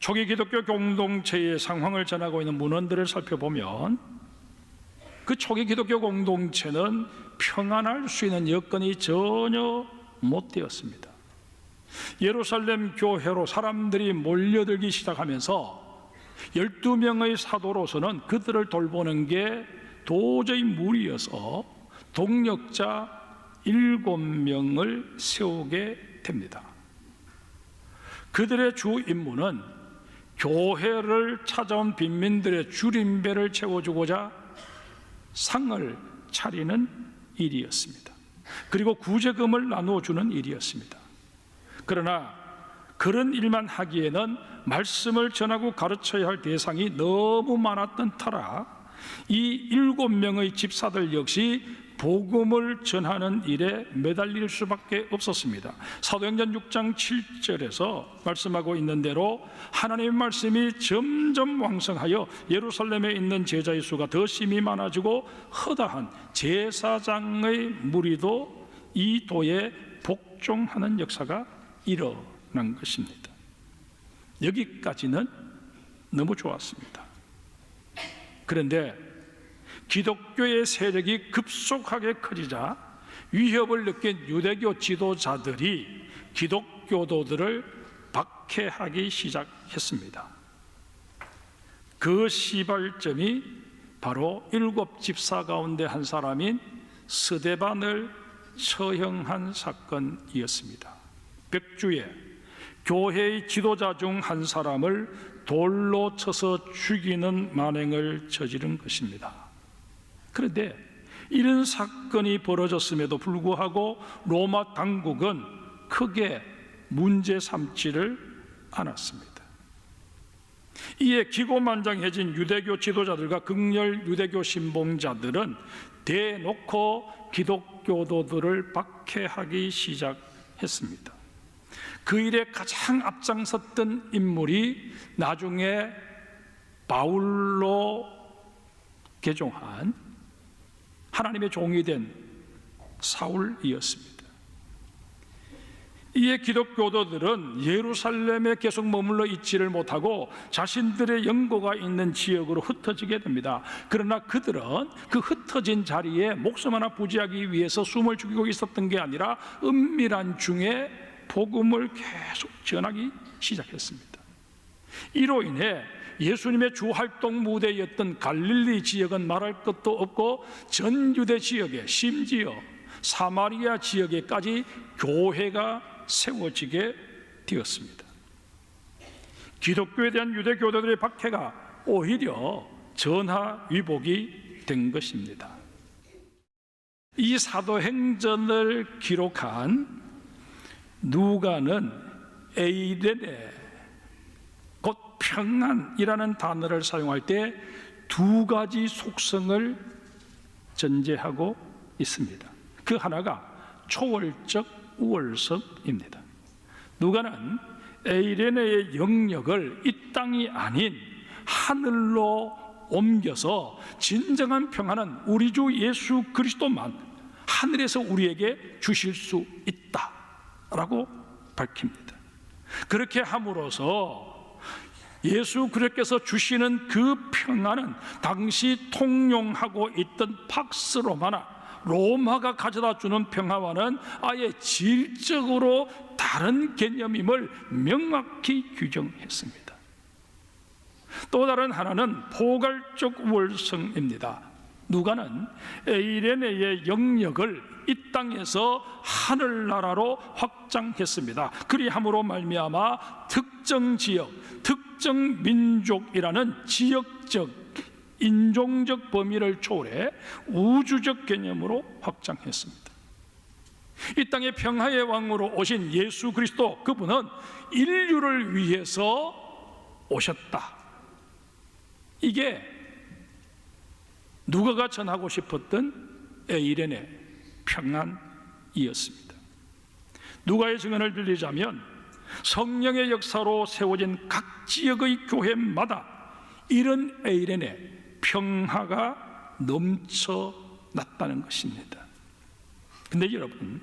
초기 기독교 공동체의 상황을 전하고 있는 문헌들을 살펴보면 그 초기 기독교 공동체는 평안할 수 있는 여건이 전혀 못 되었습니다. 예루살렘 교회로 사람들이 몰려들기 시작하면서 12명의 사도로서는 그들을 돌보는 게 도저히 무리여서 동력자 7명을 세우게 됩니다. 그들의 주 임무는 교회를 찾아온 빈민들의 줄임배를 채워주고자 상을 차리는 일이었습니다. 그리고 구제금을 나누어주는 일이었습니다. 그러나 그런 일만 하기에는 말씀을 전하고 가르쳐야 할 대상이 너무 많았던 터라 이 7명의 집사들 역시 복음을 전하는 일에 매달릴 수밖에 없었습니다. 사도행전 6장 7절에서 말씀하고 있는 대로 하나님의 말씀이 점점 왕성하여 예루살렘에 있는 제자의 수가 더 심히 많아지고 허다한 제사장의 무리도 이 도에 복종하는 역사가 일어난 것입니다. 여기까지는 너무 좋았습니다. 그런데 기독교의 세력이 급속하게 커지자 위협을 느낀 유대교 지도자들이 기독교도들을 박해하기 시작했습니다. 그 시발점이 바로 7 집사 가운데 한 사람인 스데반을 처형한 사건이었습니다. 백주에 교회의 지도자 중 한 사람을 돌로 쳐서 죽이는 만행을 저지른 것입니다. 그런데 이런 사건이 벌어졌음에도 불구하고 로마 당국은 크게 문제 삼지를 않았습니다. 이에 기고만장해진 유대교 지도자들과 극렬 유대교 신봉자들은 대놓고 기독교도들을 박해하기 시작했습니다. 그 일에 가장 앞장섰던 인물이 나중에 바울로 개종한 하나님의 종이 된 사울이었습니다. 이에 기독교도들은 예루살렘에 계속 머물러 있지를 못하고 자신들의 연고가 있는 지역으로 흩어지게 됩니다. 그러나 그들은 그 흩어진 자리에 목숨 하나 부지하기 위해서 숨을 죽이고 있었던 게 아니라 은밀한 중에 복음을 계속 전하기 시작했습니다. 이로 인해 예수님의 주활동 무대였던 갈릴리 지역은 말할 것도 없고 전 유대 지역에 심지어 사마리아 지역에까지 교회가 세워지게 되었습니다. 기독교에 대한 유대교도들의 박해가 오히려 전하위복이 된 것입니다. 이 사도행전을 기록한 누가는 에이레네 곧 평안이라는 단어를 사용할 때 두 가지 속성을 전제하고 있습니다. 그 하나가 초월적 우월성입니다. 누가는 에이레네의 영역을 이 땅이 아닌 하늘로 옮겨서 진정한 평안은 우리 주 예수 그리스도만 하늘에서 우리에게 주실 수 있다라고 밝힙니다. 그렇게 함으로써 예수 그리스도께서 주시는 그 평안은 당시 통용하고 있던 팍스 로마가 가져다 주는 평화와는 아예 질적으로 다른 개념임을 명확히 규정했습니다. 또 다른 하나는 포괄적 우월성입니다. 누가는 에이레네의 영역을 이 땅에서 하늘나라로 확장했습니다. 그리함으로 말미암아 특정 지역, 특정 민족이라는 지역적, 인종적 범위를 초월해 우주적 개념으로 확장했습니다. 이 땅의 평화의 왕으로 오신 예수 그리스도, 그분은 인류를 위해서 오셨다. 이게 누가가 전하고 싶었던 에이레네 평안이었습니다. 누가의 증언을 빌리자면 성령의 역사로 세워진 각 지역의 교회마다 이런 에이레네 평화가 넘쳐났다는 것입니다. 근데 여러분,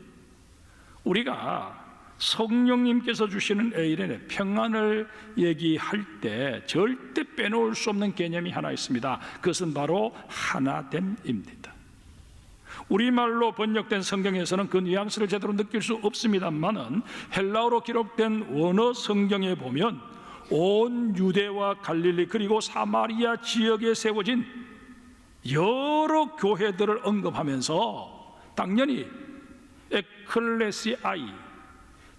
우리가 성령님께서 주시는 에이렌의 평안을 얘기할 때 절대 빼놓을 수 없는 개념이 하나 있습니다. 그것은 바로 하나됨입니다. 우리말로 번역된 성경에서는 그 뉘앙스를 제대로 느낄 수 없습니다만은 헬라어로 기록된 원어 성경에 보면 온 유대와 갈릴리 그리고 사마리아 지역에 세워진 여러 교회들을 언급하면서 당연히 에클레시아이,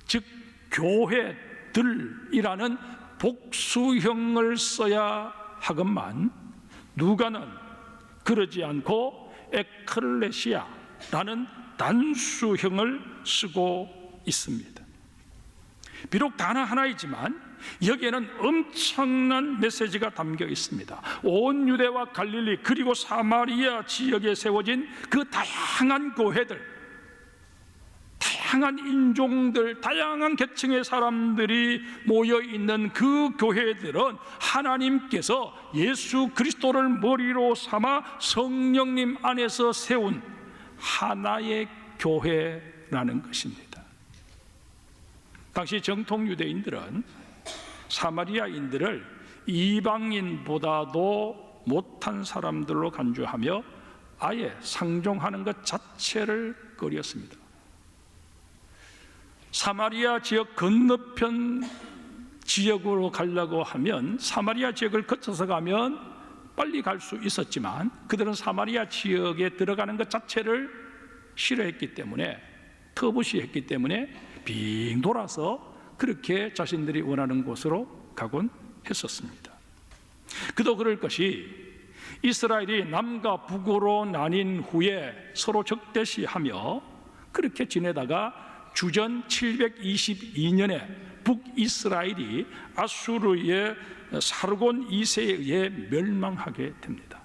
즉 교회들이라는 복수형을 써야 하건만 누가는 그러지 않고 에클레시아라는 단수형을 쓰고 있습니다. 비록 단어 하나이지만 여기에는 엄청난 메시지가 담겨 있습니다. 온 유대와 갈릴리 그리고 사마리아 지역에 세워진 그 다양한 교회들, 다양한 인종들, 다양한 계층의 사람들이 모여있는 그 교회들은 하나님께서 예수 그리스도를 머리로 삼아 성령님 안에서 세운 하나의 교회라는 것입니다. 당시 정통 유대인들은 사마리아인들을 이방인보다도 못한 사람들로 간주하며 아예 상종하는 것 자체를 꺼렸습니다. 사마리아 지역 건너편 지역으로 가려고 하면 사마리아 지역을 거쳐서 가면 빨리 갈 수 있었지만 그들은 사마리아 지역에 들어가는 것 자체를 싫어했기 때문에, 터부시했기 때문에 빙 돌아서 그렇게 자신들이 원하는 곳으로 가곤 했었습니다. 그도 그럴 것이 이스라엘이 남과 북으로 나뉜 후에 서로 적대시하며 그렇게 지내다가 주전 722년에 북이스라엘이 아수르의 사르곤 2세에 의해 멸망하게 됩니다.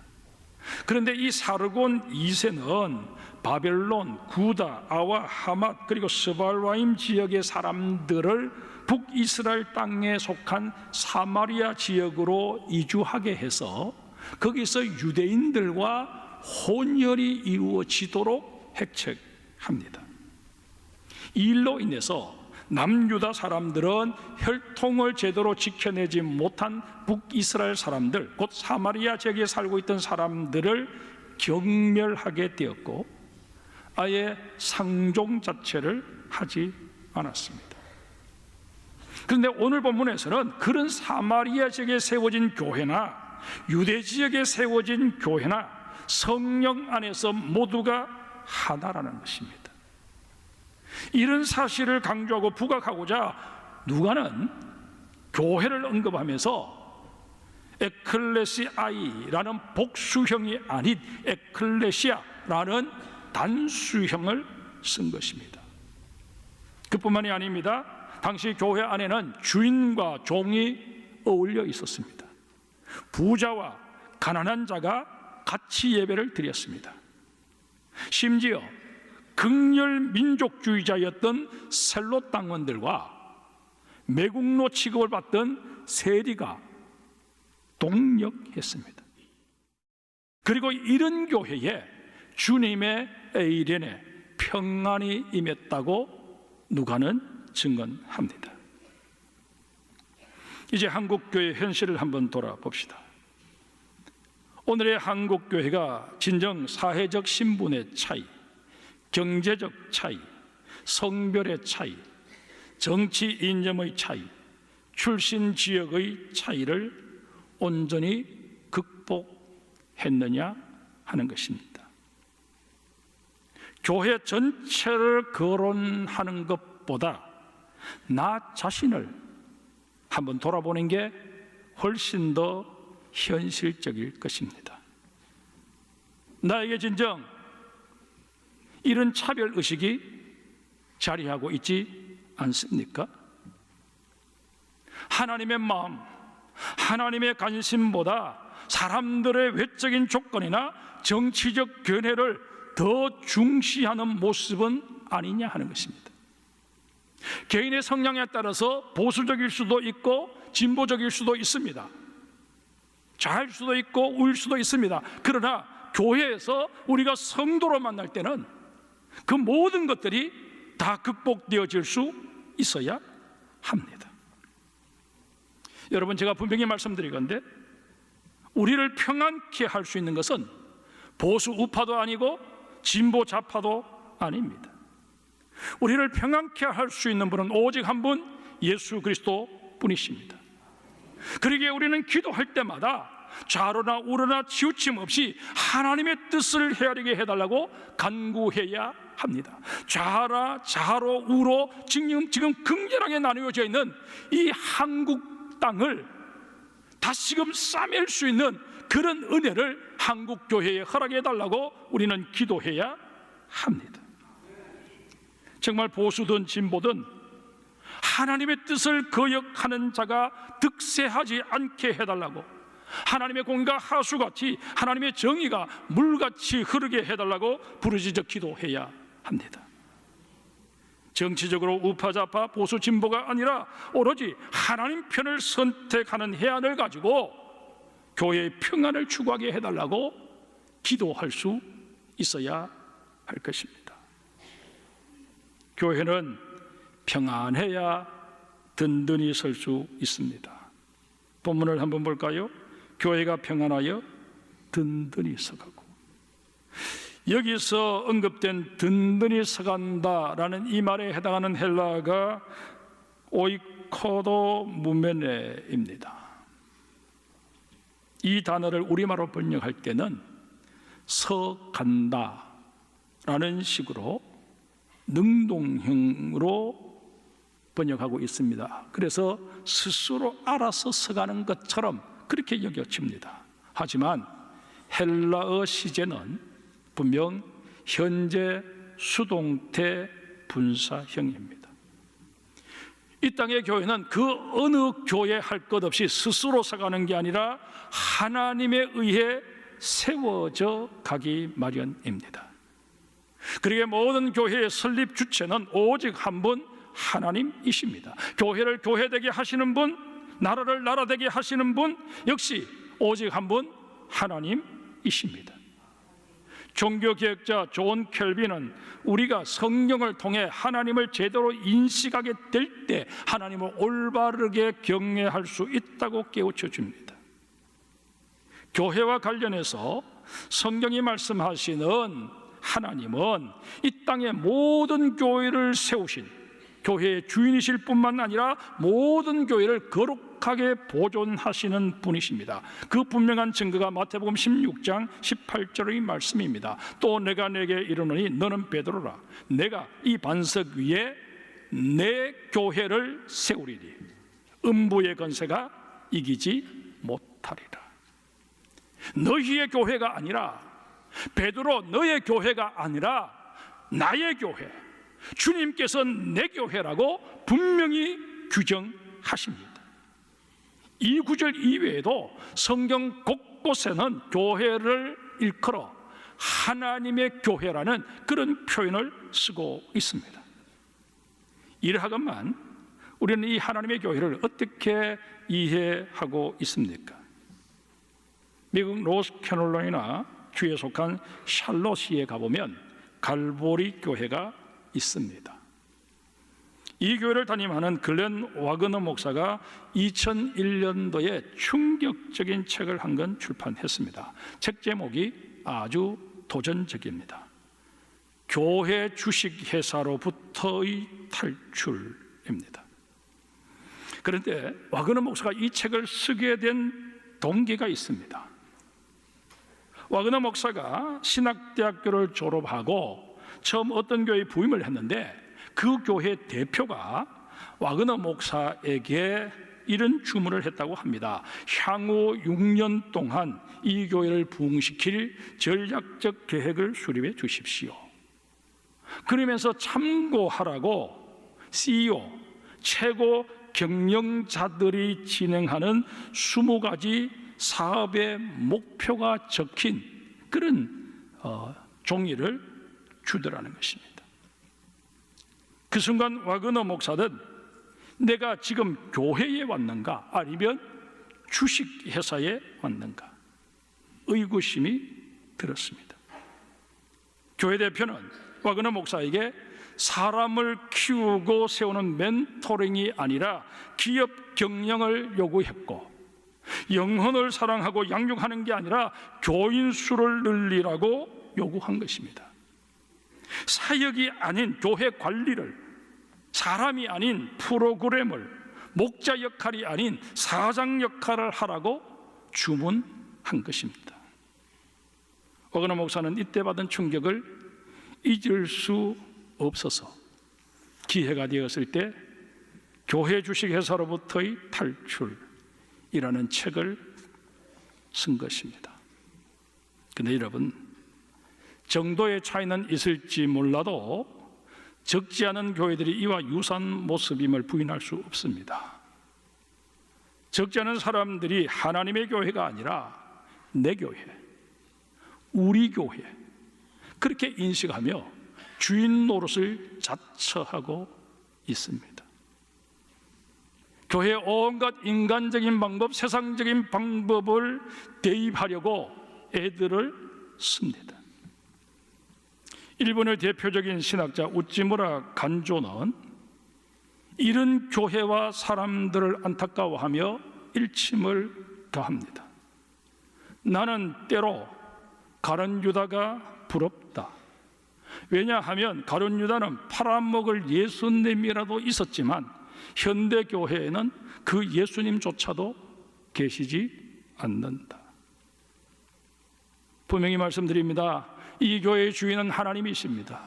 그런데 이 사르곤 2세는 바벨론, 구다, 아와, 하맛 그리고 스발와임 지역의 사람들을 북이스라엘 땅에 속한 사마리아 지역으로 이주하게 해서 거기서 유대인들과 혼혈이 이루어지도록 핵책합니다. 이 일로 인해서 남유다 사람들은 혈통을 제대로 지켜내지 못한 북이스라엘 사람들, 곧 사마리아 지역에 살고 있던 사람들을 경멸하게 되었고 아예 상종 자체를 하지 않았습니다. 그런데 오늘 본문에서는 그런 사마리아 지역에 세워진 교회나 유대 지역에 세워진 교회나 성령 안에서 모두가 하나라는 것입니다. 이런 사실을 강조하고 부각하고자 누가는 교회를 언급하면서 에클레시아이라는 복수형이 아닌 에클레시아라는 단수형을 쓴 것입니다. 그뿐만이 아닙니다. 당시 교회 안에는 주인과 종이 어울려 있었습니다. 부자와 가난한 자가 같이 예배를 드렸습니다. 심지어 극렬 민족주의자였던 셀롯 당원들과 매국노 취급을 받던 세리가 동력했습니다. 그리고 이런 교회에 주님의 에이렌에 평안이 임했다고 누가는 증언합니다. 이제 한국교회 현실을 한번 돌아봅시다. 오늘의 한국교회가 진정 사회적 신분의 차이, 경제적 차이, 성별의 차이, 정치 이념의 차이, 출신 지역의 차이를 온전히 극복했느냐 하는 것입니다. 교회 전체를 거론하는 것보다 나 자신을 한번 돌아보는 게 훨씬 더 현실적일 것입니다. 나에게 진정 이런 차별의식이 자리하고 있지 않습니까? 하나님의 마음, 하나님의 관심보다 사람들의 외적인 조건이나 정치적 견해를 더 중시하는 모습은 아니냐 하는 것입니다. 개인의 성향에 따라서 보수적일 수도 있고 진보적일 수도 있습니다. 잘할 수도 있고 우일 수도 있습니다. 그러나 교회에서 우리가 성도로 만날 때는 그 모든 것들이 다 극복되어질 수 있어야 합니다. 여러분, 제가 분명히 말씀드리건대 우리를 평안케 할 수 있는 것은 보수 우파도 아니고 진보 좌파도 아닙니다. 우리를 평안케 할 수 있는 분은 오직 한 분, 예수 그리스도 뿐이십니다. 그러기에 우리는 기도할 때마다 좌로나 우로나 치우침 없이 하나님의 뜻을 헤아리게 해달라고 간구해야 합니다. 좌로 우로 지금 극렬하게 나누어져 있는 이 한국 땅을 다시금 싸맬 수 있는 그런 은혜를 한국 교회에 허락해 달라고 우리는 기도해야 합니다. 정말 보수든 진보든 하나님의 뜻을 거역하는 자가 득세하지 않게 해달라고, 하나님의 공의가 하수같이 하나님의 정의가 물같이 흐르게 해달라고 부르짖어 기도해야 합니다. 정치적으로 우파좌파 보수 진보가 아니라 오로지 하나님 편을 선택하는 해안을 가지고 교회의 평안을 추구하게 해달라고 기도할 수 있어야 할 것입니다. 교회는 평안해야 든든히 설 수 있습니다. 본문을 한번 볼까요? 교회가 평안하여 든든히 서가고, 여기서 언급된 든든히 서간다라는 이 말에 해당하는 헬라어가 오이코도 무메네입니다. 이 단어를 우리말로 번역할 때는 서간다라는 식으로 능동형으로 번역하고 있습니다. 그래서 스스로 알아서 서가는 것처럼 그렇게 여겨집니다. 하지만 헬라어 시제는 분명 현재 수동태 분사형입니다. 이 땅의 교회는 그 어느 교회 할 것 없이 스스로 서가는 게 아니라 하나님에 의해 세워져 가기 마련입니다. 그러기에 모든 교회의 설립 주체는 오직 한 분, 하나님이십니다. 교회를 교회되게 하시는 분, 나라를 나라되게 하시는 분 역시 오직 한 분, 하나님이십니다. 종교개혁자 존 켈빈은 우리가 성경을 통해 하나님을 제대로 인식하게 될 때 하나님을 올바르게 경외할 수 있다고 깨우쳐 줍니다. 교회와 관련해서 성경이 말씀하시는 하나님은 이 땅의 모든 교회를 세우신 교회의 주인이실 뿐만 아니라 모든 교회를 거룩하게 보존하시는 분이십니다. 그 분명한 증거가 마태복음 16장 18절의 말씀입니다. 또 내가 내게 이르노니 너는 베드로라. 내가 이 반석 위에 내 교회를 세우리니 음부의 권세가 이기지 못하리라. 너희의 교회가 아니라, 베드로 너의 교회가 아니라 나의 교회, 주님께서 내 교회라고 분명히 규정하십니다. 이 구절 이외에도 성경 곳곳에는 교회를 일컬어 하나님의 교회라는 그런 표현을 쓰고 있습니다. 이러하건만 우리는 이 하나님의 교회를 어떻게 이해하고 있습니까? 미국 노스캐롤라이나 주에 속한 샬롯시에 가보면 갈보리 교회가 있습니다. 이 교회를 담임하는 글렌 와그너 목사가 2001년도에 충격적인 책을 한 권 출판했습니다. 책 제목이 아주 도전적입니다. 교회 주식회사로부터의 탈출입니다. 그런데 와그너 목사가 이 책을 쓰게 된 동기가 있습니다. 와그너 목사가 신학대학교를 졸업하고 처음 어떤 교회에 부임을 했는데 그 교회 대표가 와그너 목사에게 이런 주문을 했다고 합니다. 향후 6년 동안 이 교회를 부흥시킬 전략적 계획을 수립해 주십시오. 그러면서 참고하라고 CEO, 최고 경영자들이 진행하는 20가지 사업의 목표가 적힌 그런 종이를 주더라는 것입니다. 그 순간 와그너 목사는 내가 지금 교회에 왔는가 아니면 주식회사에 왔는가 의구심이 들었습니다. 교회 대표는 와그너 목사에게 사람을 키우고 세우는 멘토링이 아니라 기업 경영을 요구했고, 영혼을 사랑하고 양육하는 게 아니라 교인 수를 늘리라고 요구한 것입니다. 사역이 아닌 교회 관리를, 사람이 아닌 프로그램을, 목자 역할이 아닌 사장 역할을 하라고 주문한 것입니다. 오그너 목사는 이때 받은 충격을 잊을 수 없어서 기회가 되었을 때 교회 주식회사로부터의 탈출이라는 책을 쓴 것입니다. 그런데 여러분, 정도의 차이는 있을지 몰라도 적지 않은 교회들이 이와 유사한 모습임을 부인할 수 없습니다. 적지 않은 사람들이 하나님의 교회가 아니라 내 교회, 우리 교회, 그렇게 인식하며 주인 노릇을 자처하고 있습니다. 교회의 온갖 인간적인 방법, 세상적인 방법을 대입하려고 애들을 씁니다. 일본의 대표적인 신학자 우찌무라 간조는 이런 교회와 사람들을 안타까워하며 일침을 더합니다. 나는 때로 가룟 유다가 부럽다. 왜냐하면 가룟 유다는 팔아먹을 예수님이라도 있었지만 현대 교회에는 그 예수님조차도 계시지 않는다. 분명히 말씀드립니다. 이 교회의 주인은 하나님이십니다.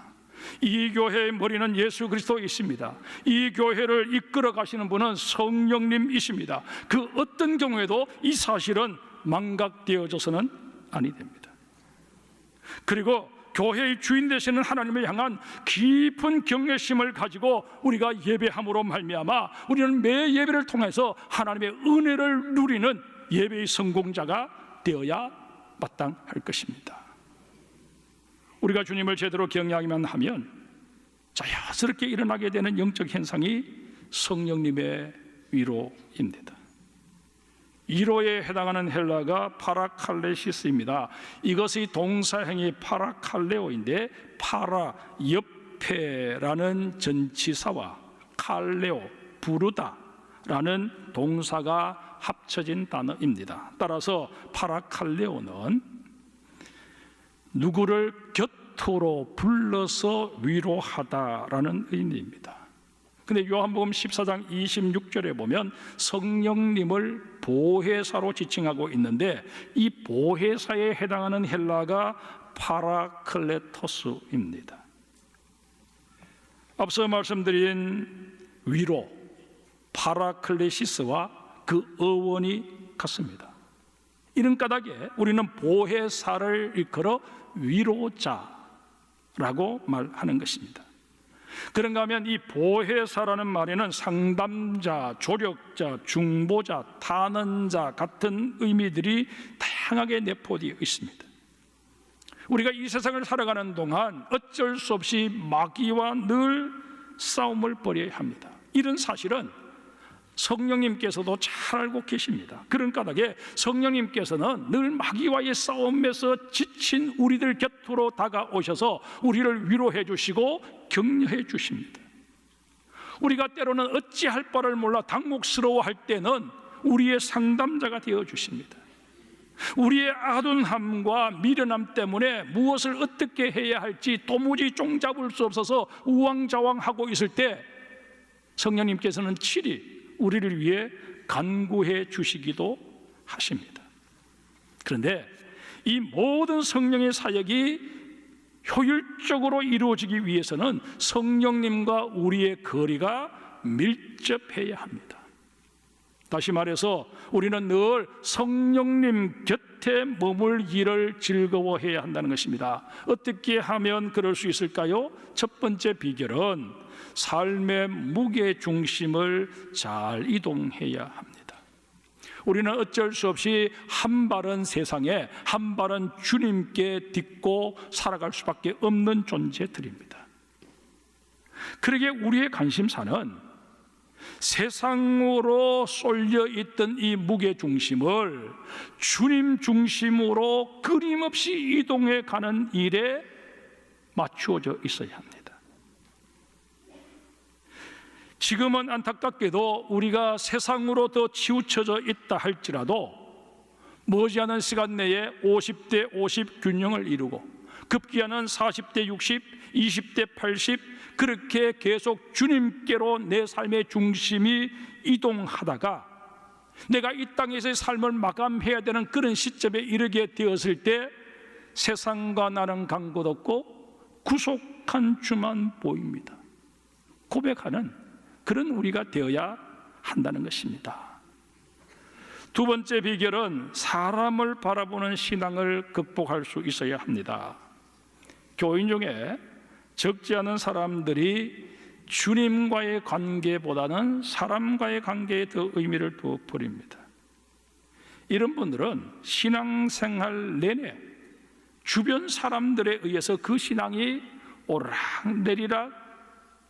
이 교회의 머리는 예수 그리스도이십니다. 이 교회를 이끌어 가시는 분은 성령님이십니다. 그 어떤 경우에도 이 사실은 망각되어져서는 아니 됩니다. 그리고 교회의 주인 되시는 하나님을 향한 깊은 경외심을 가지고 우리가 예배함으로 말미암아 우리는 매 예배를 통해서 하나님의 은혜를 누리는 예배의 성공자가 되어야 마땅할 것입니다. 우리가 주님을 제대로 경외하기만 하면 자연스럽게 일어나게 되는 영적 현상이 성령님의 위로입니다. 위로에 해당하는 헬라가 파라칼레시스입니다. 이것의 동사형이 파라칼레오인데, 파라 옆에라는 전치사와 칼레오 부르다라는 동사가 합쳐진 단어입니다. 따라서 파라칼레오는 누구를 곁으로 불러서 위로하다라는 의미입니다. 근데 요한복음 14장 26절에 보면 성령님을 보혜사로 지칭하고 있는데, 이 보혜사에 해당하는 헬라가 파라클레토스입니다. 앞서 말씀드린 위로, 파라클레시스와 그 어원이 같습니다. 이런 까닭에 우리는 보혜사를 일컬어 위로자라고 말하는 것입니다. 그런가 하면 이 보혜사라는 말에는 상담자, 조력자, 중보자, 탄원자 같은 의미들이 다양하게 내포되어 있습니다. 우리가 이 세상을 살아가는 동안 어쩔 수 없이 마귀와 늘 싸움을 벌여야 합니다. 이런 사실은 성령님께서도 잘 알고 계십니다. 그런 까닭에 성령님께서는 늘 마귀와의 싸움에서 지친 우리들 곁으로 다가오셔서 우리를 위로해 주시고 격려해 주십니다. 우리가 때로는 어찌할 바를 몰라 당혹스러워할 때는 우리의 상담자가 되어 주십니다. 우리의 아둔함과 미련함 때문에 무엇을 어떻게 해야 할지 도무지 종잡을 수 없어서 우왕좌왕하고 있을 때 성령님께서는 칠히 우리를 위해 간구해 주시기도 하십니다. 그런데 이 모든 성령의 사역이 효율적으로 이루어지기 위해서는 성령님과 우리의 거리가 밀접해야 합니다. 다시 말해서 우리는 늘 성령님 곁에 머물기를 즐거워해야 한다는 것입니다. 어떻게 하면 그럴 수 있을까요? 첫 번째 비결은 삶의 무게 중심을 잘 이동해야 합니다. 우리는 어쩔 수 없이 한 발은 세상에, 한 발은 주님께 딛고 살아갈 수밖에 없는 존재들입니다. 그러기에 우리의 관심사는 세상으로 쏠려 있던 이 무게 중심을 주님 중심으로 끊임없이 이동해 가는 일에 맞추어져 있어야 합니다. 지금은 안타깝게도 우리가 세상으로 더 치우쳐져 있다 할지라도 머지않은 시간 내에 50대 50 균형을 이루고 급기야는 40대 60, 20대 80 그렇게 계속 주님께로 내 삶의 중심이 이동하다가 내가 이 땅에서의 삶을 마감해야 되는 그런 시점에 이르게 되었을 때 세상과 나는 간 곳 없고 구속한 주만 보입니다. 고백하는 그런 우리가 되어야 한다는 것입니다. 두 번째 비결은 사람을 바라보는 신앙을 극복할 수 있어야 합니다. 교인 중에 적지 않은 사람들이 주님과의 관계보다는 사람과의 관계에 더 의미를 두어 버립니다. 이런 분들은 신앙생활 내내 주변 사람들에 의해서 그 신앙이 오락내리락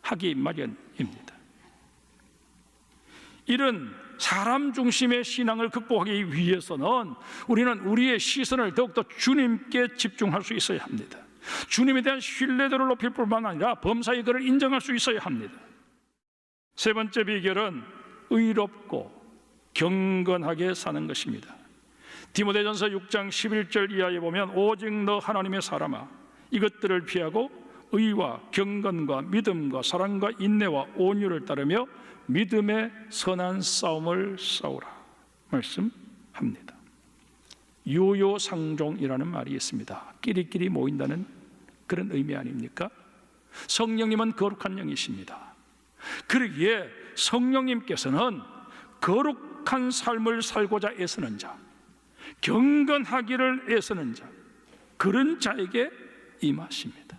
하기 마련입니다. 이런 사람 중심의 신앙을 극복하기 위해서는 우리는 우리의 시선을 더욱더 주님께 집중할 수 있어야 합니다. 주님에 대한 신뢰도를 높일 뿐만 아니라 범사에 그를 인정할 수 있어야 합니다. 세 번째 비결은 의롭고 경건하게 사는 것입니다. 디모데전서 6장 11절 이하에 보면 오직 너 하나님의 사람아 이것들을 피하고 의와 경건과 믿음과 사랑과 인내와 온유를 따르며 믿음의 선한 싸움을 싸우라 말씀합니다. 유효상종이라는 말이 있습니다. 끼리끼리 모인다는 그런 의미 아닙니까? 성령님은 거룩한 영이십니다. 그러기에 성령님께서는 거룩한 삶을 살고자 애쓰는 자, 경건하기를 애쓰는 자, 그런 자에게 임하십니다.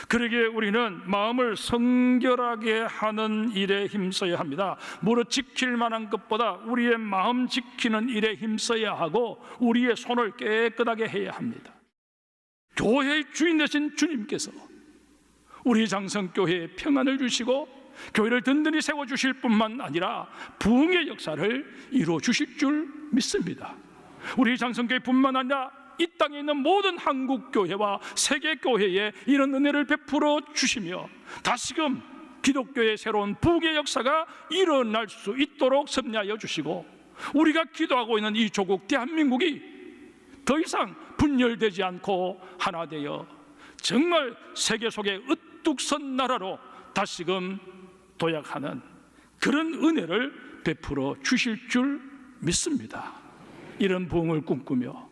그러기에 우리는 마음을 성결하게 하는 일에 힘써야 합니다. 무릇 지킬 만한 것보다 우리의 마음 지키는 일에 힘써야 하고 우리의 손을 깨끗하게 해야 합니다. 교회의 주인 되신 주님께서 우리 장성교회에 평안을 주시고 교회를 든든히 세워주실 뿐만 아니라 부흥의 역사를 이루어주실 줄 믿습니다. 우리 장성교회뿐만 아니라 이 땅에 있는 모든 한국교회와 세계교회에 이런 은혜를 베풀어 주시며 다시금 기독교의 새로운 부흥의 역사가 일어날 수 있도록 섭리하여 주시고 우리가 기도하고 있는 이 조국 대한민국이 더 이상 분열되지 않고 하나 되어 정말 세계 속에 으뚝 선 나라로 다시금 도약하는 그런 은혜를 베풀어 주실 줄 믿습니다. 이런 부흥을 꿈꾸며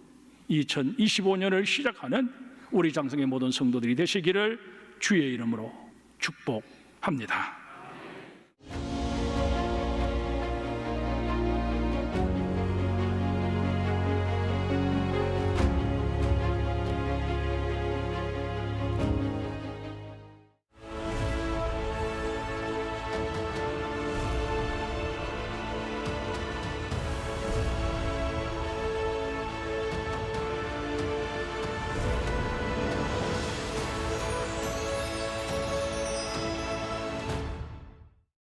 2025년을 시작하는 우리 장성의 모든 성도들이 되시기를 주의 이름으로 축복합니다.